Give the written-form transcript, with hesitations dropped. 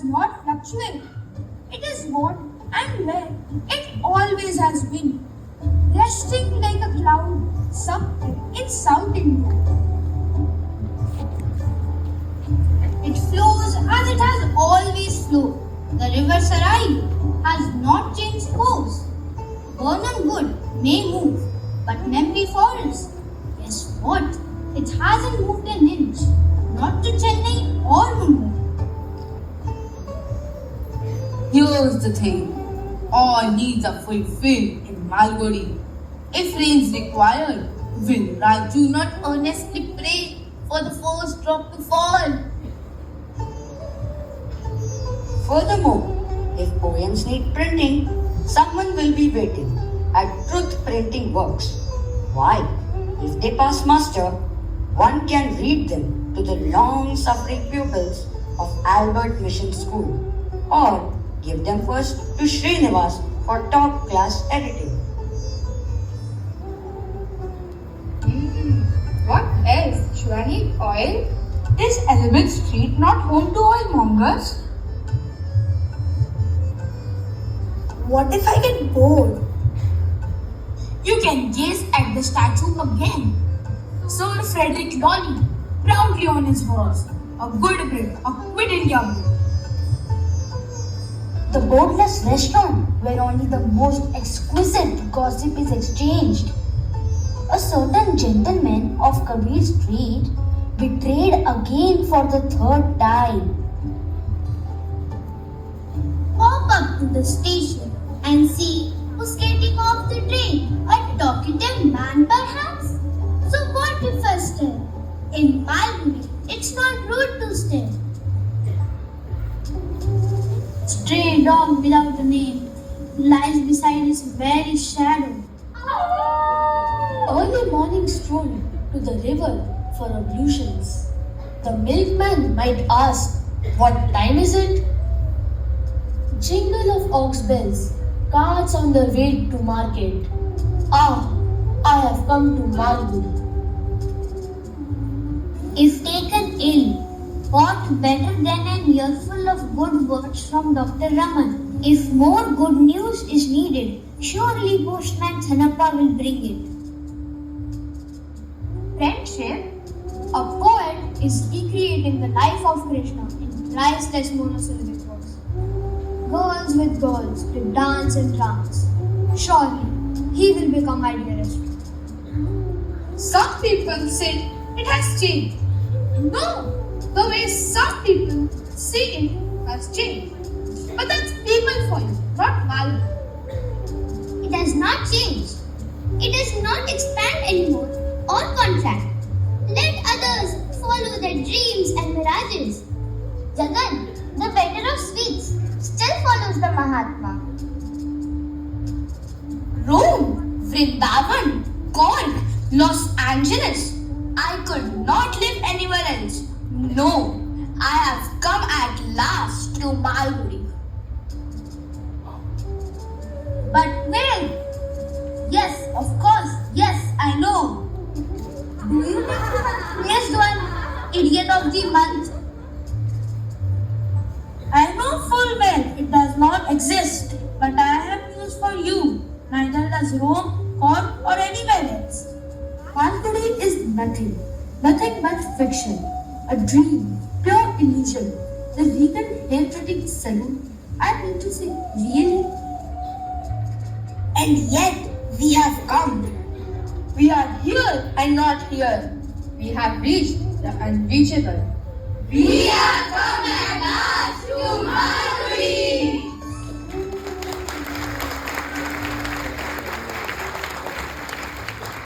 does not fluctuate. It is what and where it always has been, resting like a cloud somewhere in South India. It flows as it has always flowed. The river Sarai has not changed course. Burnham Wood may move, but memory falls. Guess what? It hasn't moved an inch, not to Chennai or Mumbai. Here's the thing. All needs are fulfilled in Malgudi. If rain's required, will Raju not earnestly pray for the first drop to fall? Furthermore, if poems need printing, someone will be waiting at Truth Printing Works. Why? If they pass muster, one can read them to the long-suffering pupils of Albert Mission School, or give them first to Srinivas for top-class editing. What else? Should I need oil? Is Element Street not home to oilmongers? What if I get bored? You can gaze at the statue again. Sir Frederick Lawley, proudly on his horse, a good Brit, a quid India Brit. The boardless restaurant where only the most exquisite gossip is exchanged. A certain gentleman of Kabir Street betrayed again for the third time. Pop up to the station and see who's getting off the train. A talkative man perhaps? So what if I stare? In Malgudi, it's not rude to stare. Stray dog without a name lies beside his very shadow. Early morning stroll to the river for ablutions. The milkman might ask, "What time is it?" Jingle of ox bells, carts on the way to market. Ah, I have come to Malgudi. If taken ill, what better than an earful of good words from Dr. Raman? If more good news is needed, surely Postman Thanappa will bring it. Friendship, a poet is recreating the life of Krishna in priceless monosyllabic verse. Girls with girls to dance and trance. Surely he will become my dearest friend. Some people say it has changed. No, the way some people see it has changed. But that's people for you, not Malgudi. It has not changed. It does not expand anymore or contract. Let others follow their dreams and mirages. Jagan, the better of sweets, still follows the Mahatma. Rome, Vrindavan, Cork, Los Angeles. I could not live anywhere else. No, I have come at last to Malgudi. But where? Yes, of course, yes, I know. Do you know this one, idiot of the month? I know full well it does not exist, but I have news for you. Neither does Rome, Cork, or anywhere else. Malgudi is nothing but fiction, a dream, pure illusion. The Regal hair-cutting salon, I mean to say, really? And yet we have come. We are here and not here. We have reached the unreachable. We have come at last to Malgudi.